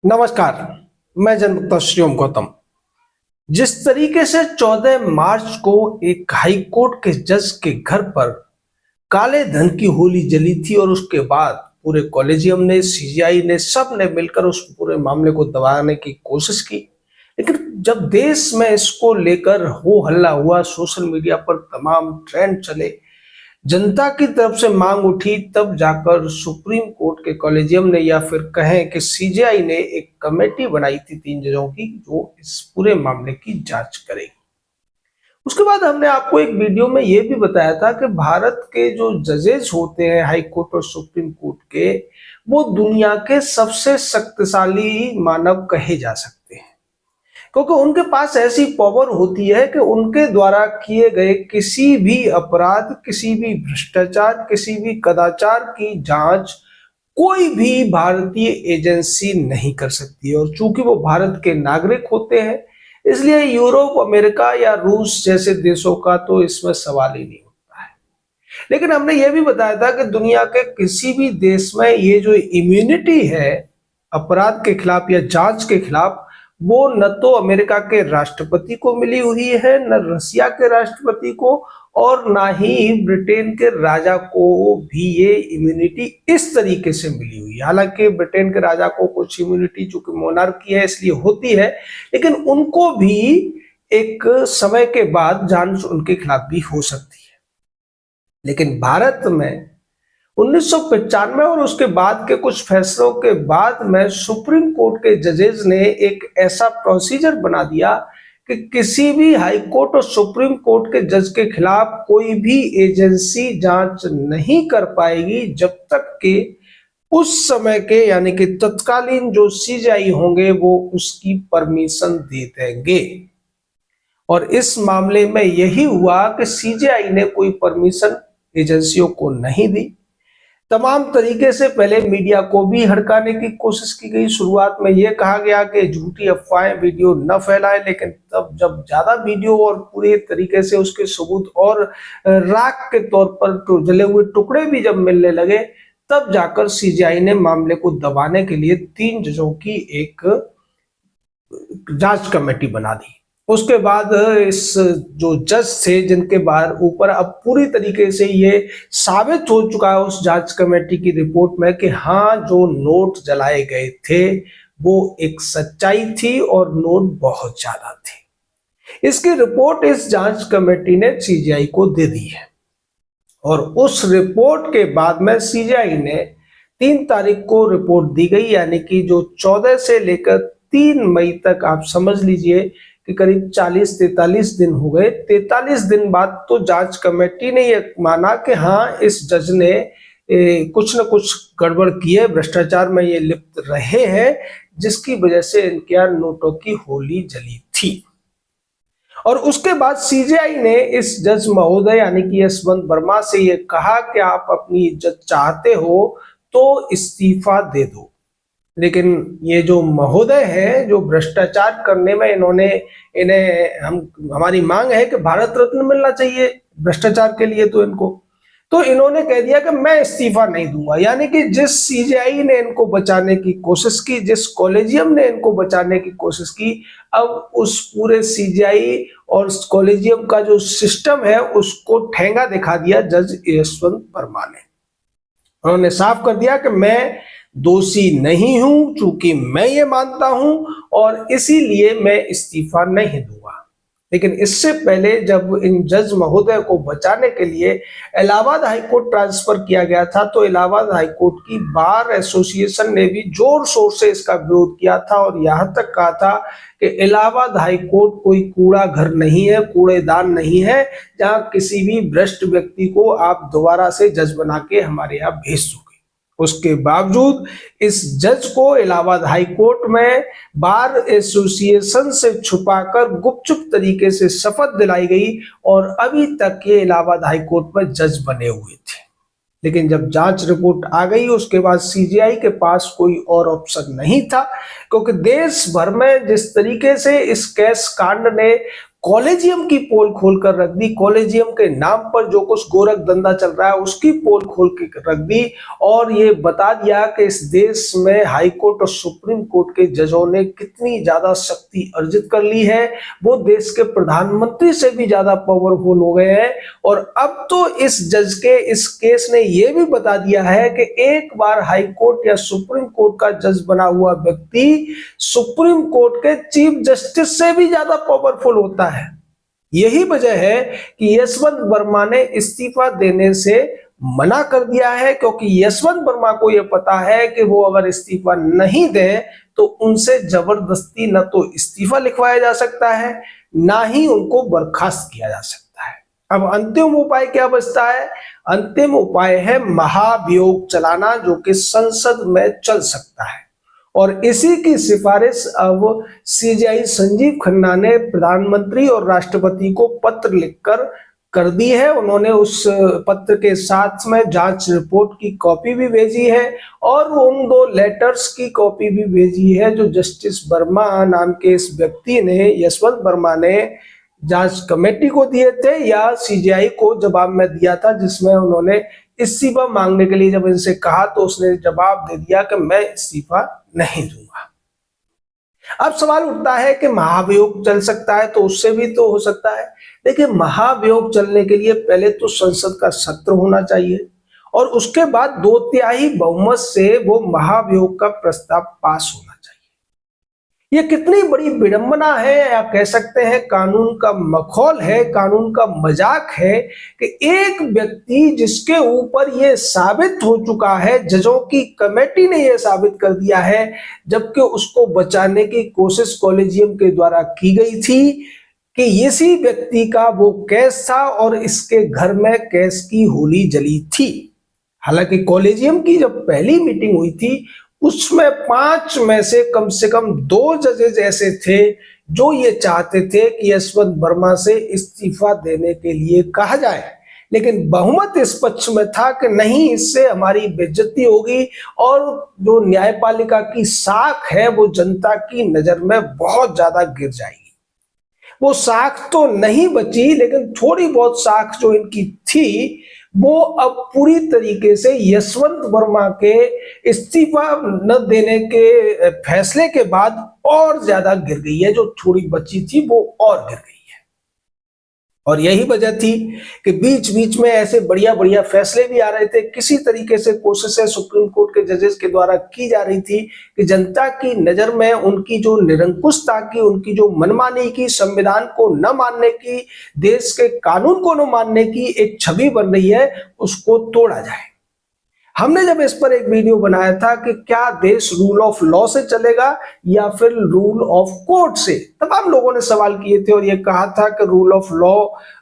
नमस्कार। मैं जनमुक्ता श्रीओम गौतम। जिस तरीके से 14 मार्च को एक हाई कोर्ट के जज के घर पर काले धन की होली जली थी और उसके बाद पूरे कॉलेजियम ने, सीजीआई ने, सब ने मिलकर उस पूरे मामले को दबाने की कोशिश की। लेकिन जब देश में इसको लेकर हो हल्ला हुआ, सोशल मीडिया पर तमाम ट्रेंड चले, जनता की तरफ से मांग उठी, तब जाकर सुप्रीम कोर्ट के कॉलेजियम ने, या फिर कहें कि सीजीआई ने, एक कमेटी बनाई थी 3 जजों की, जो इस पूरे मामले की जांच करेगी। उसके बाद हमने आपको एक वीडियो में यह भी बताया था कि भारत के जो जजेस होते हैं हाई कोर्ट और सुप्रीम कोर्ट के, वो दुनिया के सबसे शक्तिशाली मानव कहे जा सकते हैं, क्योंकि उनके पास ऐसी पावर होती है कि उनके द्वारा किए गए किसी भी अपराध, किसी भी भ्रष्टाचार, किसी भी कदाचार की जांच कोई भी भारतीय एजेंसी नहीं कर सकती है। और चूंकि वो भारत के नागरिक होते हैं, इसलिए यूरोप, अमेरिका या रूस जैसे देशों का तो इसमें सवाल ही नहीं होता है। लेकिन हमने ये भी बताया था कि दुनिया के किसी भी देश में ये जो इम्यूनिटी है अपराध के खिलाफ या जांच के खिलाफ, वो न तो अमेरिका के राष्ट्रपति को मिली हुई है, न रसिया के राष्ट्रपति को, और ना ही ब्रिटेन के राजा को भी ये इम्यूनिटी इस तरीके से मिली हुई है। हालांकि ब्रिटेन के राजा को कुछ इम्यूनिटी, चूंकि मोनार्की है इसलिए होती है, लेकिन उनको भी एक समय के बाद जांच उनके खिलाफ भी हो सकती है। लेकिन भारत में 1995 और उसके बाद के कुछ फैसलों के बाद में सुप्रीम कोर्ट के जजेस ने एक ऐसा प्रोसीजर बना दिया कि किसी भी हाई कोर्ट और सुप्रीम कोर्ट के जज के खिलाफ कोई भी एजेंसी जांच नहीं कर पाएगी जब तक कि उस समय के, यानी कि तत्कालीन जो सीजीआई होंगे, वो उसकी परमिशन दे देंगे। और इस मामले में यही हुआ कि सीजीआई ने कोई परमिशन एजेंसियों को नहीं दी। तमाम तरीके से पहले मीडिया को भी हड़काने की कोशिश की गई। शुरुआत में यह कहा गया कि झूठी अफवाहें, वीडियो न फैलाएं, लेकिन तब जब ज्यादा वीडियो और पूरे तरीके से उसके सबूत और राख के तौर पर तो जले हुए टुकड़े भी जब मिलने लगे, तब जाकर सीजीआई ने मामले को दबाने के लिए 3 जजों की एक जांच कमेटी बना दी। उसके बाद इस जो जज थे, जिनके बाहर ऊपर अब पूरी तरीके से ये साबित हो चुका है उस जांच कमेटी की रिपोर्ट में कि हाँ, जो नोट जलाए गए थे वो एक सच्चाई थी और नोट बहुत ज्यादा थे। इसकी रिपोर्ट इस जांच कमेटी ने सीजीआई को दे दी है। और उस रिपोर्ट के बाद में सीजीआई ने 3 तारीख को रिपोर्ट दी गई, यानी कि जो 14 से लेकर 3 मई तक आप समझ लीजिए कि करीब 40-43 दिन हो गए। 43 दिन बाद तो जांच कमेटी ने यह माना कि हाँ, इस जज ने कुछ न कुछ गड़बड़ की है, भ्रष्टाचार में ये लिप्त रहे हैं, जिसकी वजह से इनके यहाँ नोटों की होली जली थी। और उसके बाद सीजीआई ने इस जज महोदय, यानी कि यशवंत वर्मा से ये कहा कि आप अपनी इज्जत चाहते हो तो इस्तीफा दे दो। लेकिन ये जो महोदय है, जो भ्रष्टाचार करने में हमारी मांग है कि भारत रत्न मिलना चाहिए भ्रष्टाचार के लिए, तो इन्होंने कह दिया कि मैं इस्तीफा नहीं दूंगा। यानी कि जिस सीजीआई ने इनको बचाने की कोशिश की, जिस कॉलेजियम ने इनको बचाने की कोशिश की, अब उस पूरे सीजीआई और कॉलेजियम का जो सिस्टम है उसको ठेंगा दिखा दिया जज यशवंत वर्मा ने। उन्होंने साफ कर दिया कि मैं दोषी नहीं हूं, चूंकि मैं ये मानता हूं, और इसीलिए मैं इस्तीफा नहीं दूंगा। लेकिन इससे पहले जब इन जज महोदय को बचाने के लिए इलाहाबाद हाईकोर्ट ट्रांसफर किया गया था, तो इलाहाबाद हाईकोर्ट की बार एसोसिएशन ने भी जोर शोर से इसका विरोध किया था और यहां तक कहा था कि इलाहाबाद हाईकोर्ट कोई कूड़ा घर नहीं है, कूड़ेदान नहीं है, जहां किसी भी भ्रष्ट व्यक्ति को आप दोबारा से जज बना के हमारे यहाँ भेज दोगे। उसके बावजूद इस जज को इलाहाबाद हाई कोर्ट में बार एसोसिएशन से छुपाकर गुपचुप तरीके से शपथ दिलाई गई और अभी तक ये इलाहाबाद हाई कोर्ट में जज बने हुए थे। लेकिन जब जांच रिपोर्ट आ गई, उसके बाद सीजीआई के पास कोई और ऑप्शन नहीं था, क्योंकि देश भर में जिस तरीके से इस केस कांड ने कॉलेजियम की पोल खोलकर रख दी, कॉलेजियम के नाम पर जो कुछ गोरख धंधा चल रहा है उसकी पोल खोल के रख दी और ये बता दिया कि इस देश में हाई कोर्ट और सुप्रीम कोर्ट के जजों ने कितनी ज्यादा शक्ति अर्जित कर ली है, वो देश के प्रधानमंत्री से भी ज्यादा पावरफुल हो गए हैं। और अब तो इस जज के इस केस ने यह भी बता दिया है कि एक बार हाई कोर्ट या सुप्रीम कोर्ट का जज बना हुआ व्यक्ति सुप्रीम कोर्ट के चीफ जस्टिस से भी ज्यादा पावरफुल होता है। यही वजह है कि यशवंत वर्मा ने इस्तीफा देने से मना कर दिया है, क्योंकि यशवंत वर्मा को यह पता है कि वो अगर इस्तीफा नहीं दे तो उनसे जबरदस्ती न तो इस्तीफा लिखवाया जा सकता है, ना ही उनको बर्खास्त किया जा सकता है। अब अंतिम उपाय क्या बचता है? अंतिम उपाय है महाभियोग चलाना, जो कि संसद में चल सकता है। और इसी की सिफारिश अब सीजेआई संजीव खन्ना ने प्रधानमंत्री और राष्ट्रपति को पत्र लिखकर कर दी है। उन्होंने उस पत्र के साथ में जांच रिपोर्ट की कॉपी भी भेजी है और उन 2 लेटर्स की कॉपी भी भेजी है जो जस्टिस वर्मा नाम के इस व्यक्ति ने, यशवंत वर्मा ने जांच कमेटी को दिए थे या सीजेआई को जवाब में दिया था, जिसमें उन्होंने इस्तीफा मांगने के लिए जब इनसे कहा तो उसने जवाब दे दिया कि मैं इस्तीफा नहीं दूंगा। अब सवाल उठता है कि महाभियोग चल सकता है तो उससे भी तो हो सकता है। देखिए, महाभियोग चलने के लिए पहले तो संसद का सत्र होना चाहिए और उसके बाद 2/3 बहुमत से वो महाभियोग का प्रस्ताव पास होना चाहिए। ये कितनी बड़ी विडंबना है, या कह सकते हैं कानून का मखौल है, कानून का मजाक है कि एक व्यक्ति जिसके ऊपर ये साबित हो चुका है, जजों की कमेटी ने ये साबित कर दिया है, जबकि उसको बचाने की कोशिश कॉलेजियम के द्वारा की गई थी कि इसी व्यक्ति का वो केस था और इसके घर में केस की होली जली थी। हालांकि कॉलेजियम की जब पहली मीटिंग हुई थी उसमें 5 में से कम 2 जजेस ऐसे थे जो ये चाहते थे कि यशवंत वर्मा से इस्तीफा देने के लिए कहा जाए, लेकिन बहुमत इस पक्ष में था कि नहीं, इससे हमारी बेइज्जती होगी और जो न्यायपालिका की साख है वो जनता की नजर में बहुत ज्यादा गिर जाएगी। वो साख तो नहीं बची, लेकिन थोड़ी बहुत साख जो इनकी थी वो अब पूरी तरीके से यशवंत वर्मा के इस्तीफा न देने के फैसले के बाद और ज्यादा गिर गई है। जो थोड़ी बची थी वो और गिर गई है और यही वजह थी कि बीच बीच में ऐसे बढ़िया बढ़िया फैसले भी आ रहे थे। किसी तरीके से कोशिशें सुप्रीम कोर्ट के जजेस के द्वारा की जा रही थी कि जनता की नजर में उनकी जो निरंकुशता की, उनकी जो मनमानी की, संविधान को न मानने की, देश के कानून को न मानने की एक छवि बन रही है, उसको तोड़ा जाए। हमने जब इस पर एक वीडियो बनाया था कि क्या देश रूल ऑफ लॉ से चलेगा या फिर रूल ऑफ कोर्ट से, तमाम लोगों ने सवाल किए थे और ये कहा था कि रूल ऑफ लॉ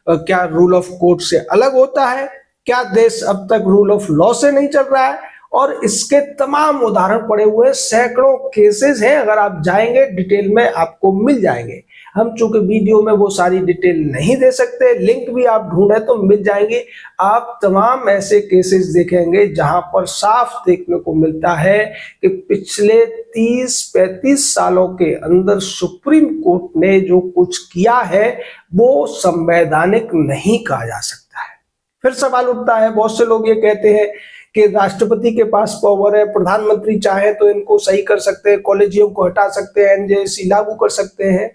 क्या रूल ऑफ कोर्ट से अलग होता है? क्या देश अब तक रूल ऑफ लॉ से नहीं चल रहा है? और इसके तमाम उदाहरण पड़े हुए सैकड़ों केसेस हैं, अगर आप जाएंगे डिटेल में आपको मिल जाएंगे। हम चूंकि वीडियो में वो सारी डिटेल नहीं दे सकते, लिंक भी आप ढूंढे तो मिल जाएंगे। आप तमाम ऐसे केसेस देखेंगे जहां पर साफ देखने को मिलता है कि पिछले 30-35 सालों के अंदर सुप्रीम कोर्ट ने जो कुछ किया है वो संवैधानिक नहीं कहा जा सकता है। फिर सवाल उठता है, बहुत से लोग ये कहते हैं कि राष्ट्रपति के पास पावर है, प्रधानमंत्री चाहे तो इनको सही कर सकते हैं, कॉलेजियम को हटा सकते हैं, एनजेसी लागू कर सकते हैं।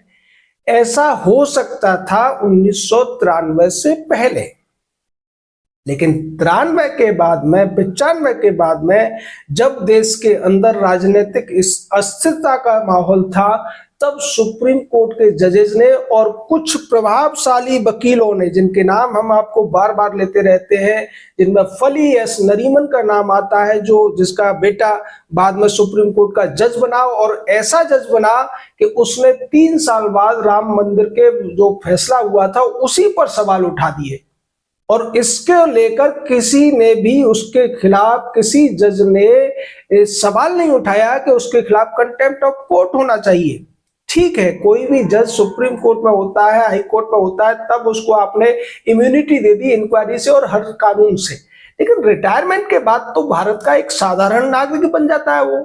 ऐसा हो सकता था 1993 से पहले, लेकिन 93 के बाद में, 95 के बाद में जब देश के अंदर राजनीतिक इस अस्थिरता का माहौल था, तब सुप्रीम कोर्ट के जजेस ने और कुछ प्रभावशाली वकीलों ने, जिनके नाम हम आपको बार बार लेते रहते हैं, जिनमें फली एस नरीमन का नाम आता है, जो जिसका बेटा बाद में सुप्रीम कोर्ट का जज बना और ऐसा जज बना कि उसने 3 साल बाद राम मंदिर के जो फैसला हुआ था उसी पर सवाल उठा दिए और इसके लेकर किसी ने भी उसके खिलाफ, किसी जज ने सवाल नहीं उठाया कि उसके खिलाफ कंटेम्प्ट ऑफ कोर्ट होना चाहिए। ठीक है, कोई भी जज सुप्रीम कोर्ट में होता है, हाई कोर्ट में होता है, तब उसको आपने इम्यूनिटी दे दी इंक्वायरी से और हर कानून से, लेकिन रिटायरमेंट के बाद तो भारत का एक साधारण नागरिक बन जाता है वो।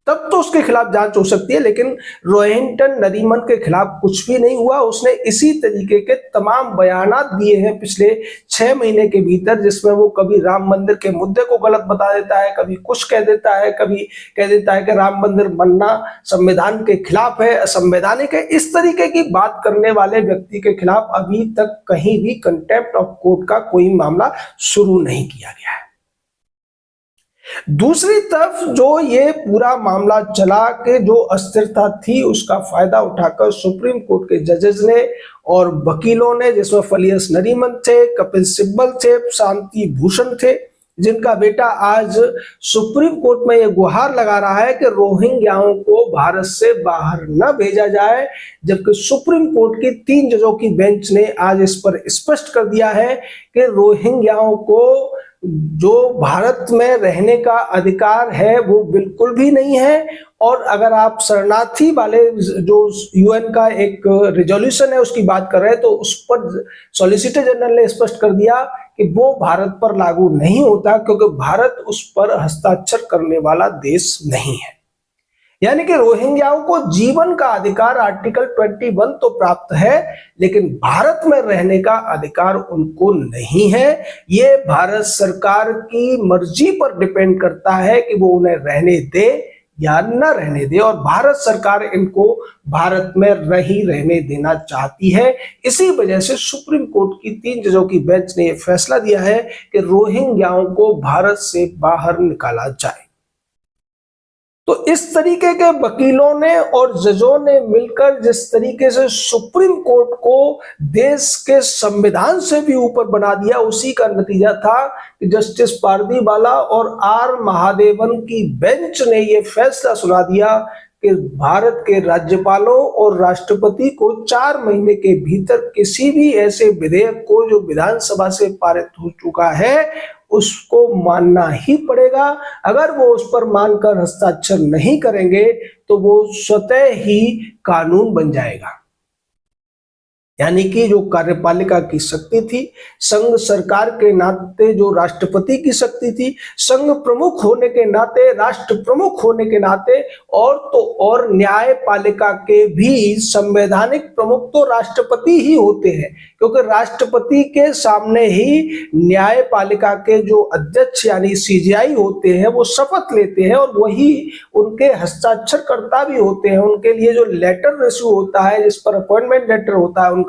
तब तो उसके खिलाफ जांच हो सकती है, लेकिन रोहिंटन नरीमन के खिलाफ कुछ भी नहीं हुआ। उसने इसी तरीके के तमाम बयानात दिए हैं पिछले 6 महीने के भीतर, जिसमें वो कभी राम मंदिर के मुद्दे को गलत बता देता है, कभी कुछ कह देता है, कभी कह देता है कि राम मंदिर बनना संविधान के खिलाफ है, असंवैधानिक है। इस तरीके की बात करने वाले व्यक्ति के खिलाफ अभी तक कहीं भी कंटेम्प्ट ऑफ कोर्ट का कोई मामला शुरू नहीं किया गया है। दूसरी तरफ जो ये पूरा मामला चला के जो अस्थिरता थी, उसका फायदा उठाकर सुप्रीम कोर्ट के जजेस ने और वकीलों ने, जिसमें फलियस नरीमन थे, कपिल सिब्बल थे, शांति भूषण थे, जिनका बेटा आज सुप्रीम कोर्ट में ये गुहार लगा रहा है कि रोहिंग्याओं को भारत से बाहर न भेजा जाए, जबकि सुप्रीम कोर्ट की 3 जजों की बेंच ने आज इस पर स्पष्ट कर दिया है कि रोहिंग्याओं को जो भारत में रहने का अधिकार है वो बिल्कुल भी नहीं है। और अगर आप शरणार्थी वाले जो यूएन का एक रिजोल्यूशन है उसकी बात कर रहे हैं, तो उस पर सॉलिसिटर जनरल ने स्पष्ट कर दिया कि वो भारत पर लागू नहीं होता, क्योंकि भारत उस पर हस्ताक्षर करने वाला देश नहीं है। यानी कि रोहिंग्याओं को जीवन का अधिकार आर्टिकल 21 तो प्राप्त है, लेकिन भारत में रहने का अधिकार उनको नहीं है। ये भारत सरकार की मर्जी पर डिपेंड करता है कि वो उन्हें रहने दे या न रहने दे, और भारत सरकार इनको भारत में रहने देना चाहती है। इसी वजह से सुप्रीम कोर्ट की 3 जजों की बेंच ने यह फैसला दिया है कि रोहिंग्याओं को भारत से बाहर निकाला जाए। तो इस तरीके के वकीलों ने और जजों ने मिलकर जिस तरीके से सुप्रीम कोर्ट को देश के संविधान से भी ऊपर बना दिया, उसी का नतीजा था कि जस्टिस पारदीवाला और आर महादेवन की बेंच ने यह फैसला सुना दिया कि भारत के राज्यपालों और राष्ट्रपति को 4 महीने के भीतर किसी भी ऐसे विधेयक को जो विधानसभा से पारित हो चुका है उसको मानना ही पड़ेगा। अगर वो उस पर मानकर हस्ताक्षर नहीं करेंगे तो वो स्वतः ही कानून बन जाएगा। यानी कि जो कार्यपालिका की शक्ति थी, संघ सरकार के नाते जो राष्ट्रपति की शक्ति थी, संघ प्रमुख होने के नाते, राष्ट्र प्रमुख होने के नाते, और तो और न्यायपालिका के भी संवैधानिक प्रमुख तो राष्ट्रपति ही होते हैं, क्योंकि राष्ट्रपति के सामने ही न्यायपालिका के जो अध्यक्ष यानी सीजेआई होते हैं वो शपथ लेते हैं, और वही उनके हस्ताक्षरकर्ता भी होते हैं। उनके लिए जो लेटर इश्यू होता है, जिस पर अपॉइंटमेंट लेटर होता है उनका,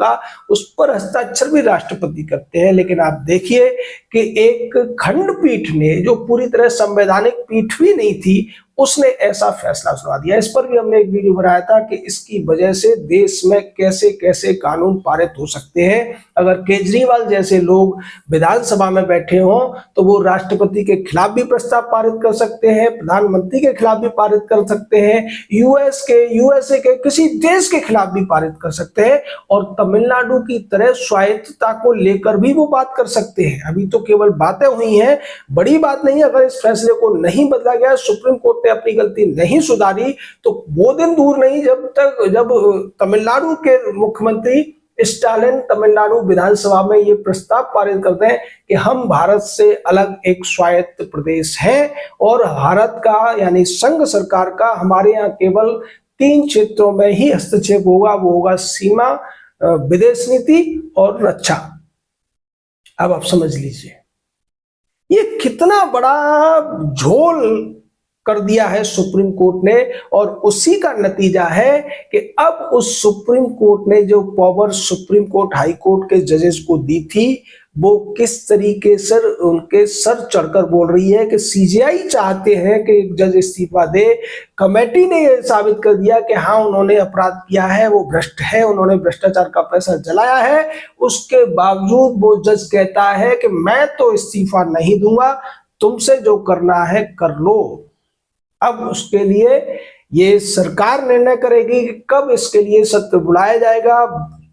उस पर हस्ताक्षर भी राष्ट्रपति करते हैं। लेकिन आप देखिए कि एक खंडपीठ ने, जो पूरी तरह संवैधानिक पीठ भी नहीं थी, उसने ऐसा फैसला सुना दिया। इस पर भी हमने एक वीडियो बनाया था कि इसकी वजह से देश में कैसे कैसे कानून पारित हो सकते हैं। अगर केजरीवाल जैसे लोग विधानसभा में बैठे हों तो वो राष्ट्रपति के खिलाफ भी प्रस्ताव पारित कर सकते हैं, प्रधानमंत्री के खिलाफ भी पारित कर सकते हैं, यूएसए के किसी देश के खिलाफ भी पारित कर सकते हैं, और तमिलनाडु की तरह स्वायत्तता को लेकर भी वो बात कर सकते हैं। अभी तो केवल बातें हुई हैं, बड़ी बात नहीं। अगर इस फैसले को नहीं बदला गया, सुप्रीम कोर्ट ने अपनी गलती नहीं सुधारी, तो वो दिन दूर नहीं जब तमिलनाडु के मुख्यमंत्री स्टालिन तमिलनाडु विधानसभा में ये प्रस्ताव पारित करते हैं कि हम भारत से अलग एक स्वायत्त प्रदेश हैं, और भारत का यानी संघ सरकार का हमारे यहाँ केवल 3 क्षेत्रों में ही हस्तक्षेप होगा। वो होगा सीमा, विदेश नीति और रक्षा। अब आप समझ लीजिए ये कितना बड़ा झोल कर दिया है सुप्रीम कोर्ट ने, और उसी का नतीजा है कि अब उस सुप्रीम कोर्ट ने जो power supreme court high court के जजेस को दी थी, वो किस तरीके से उनके सर चढ़कर बोल रही है कि सीजेआई चाहते हैं कि एक जज इस्तीफा दे। कमेटी ने यह साबित कर दिया कि हाँ, उन्होंने अपराध किया है, वो भ्रष्ट है, उन्होंने भ्रष्टाचार का पैसा जलाया है। उसके बावजूद वो जज कहता है कि मैं तो इस्तीफा नहीं दूंगा, तुमसे जो करना है कर लो। अब उसके लिए ये सरकार निर्णय करेगी कि कब इसके लिए सत्र बुलाया जाएगा,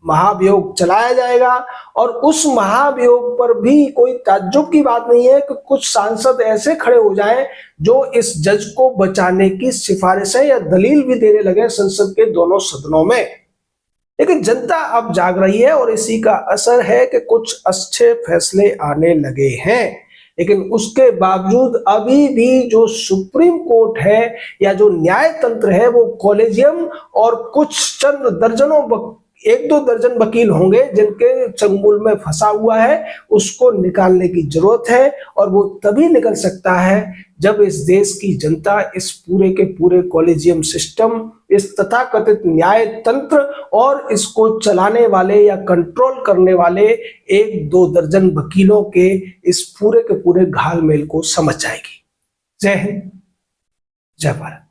महाभियोग चलाया जाएगा, और उस महाभियोग पर भी कोई ताज्जुब की बात नहीं है कि कुछ सांसद ऐसे खड़े हो जाएं जो इस जज को बचाने की सिफारिशें या दलील भी देने लगे संसद के दोनों सदनों में। लेकिन जनता अब जाग रही है, और इसी का असर है कि कुछ अच्छे फैसले आने लगे हैं। लेकिन उसके बावजूद अभी भी जो सुप्रीम कोर्ट है या जो न्याय तंत्र है वो कॉलेजियम और कुछ चंद दर्जनों एक दो दर्जन वकील होंगे जिनके चंगुल में फंसा हुआ है, उसको निकालने की जरूरत है। और वो तभी निकल सकता है जब इस देश की जनता इस पूरे के पूरे कॉलेजियम सिस्टम, इस तथाकथित न्याय तंत्र और इसको चलाने वाले या कंट्रोल करने वाले एक दो दर्जन वकीलों के इस पूरे के पूरे घालमेल को समझ जाएगी। जय हिंद, जय भारत।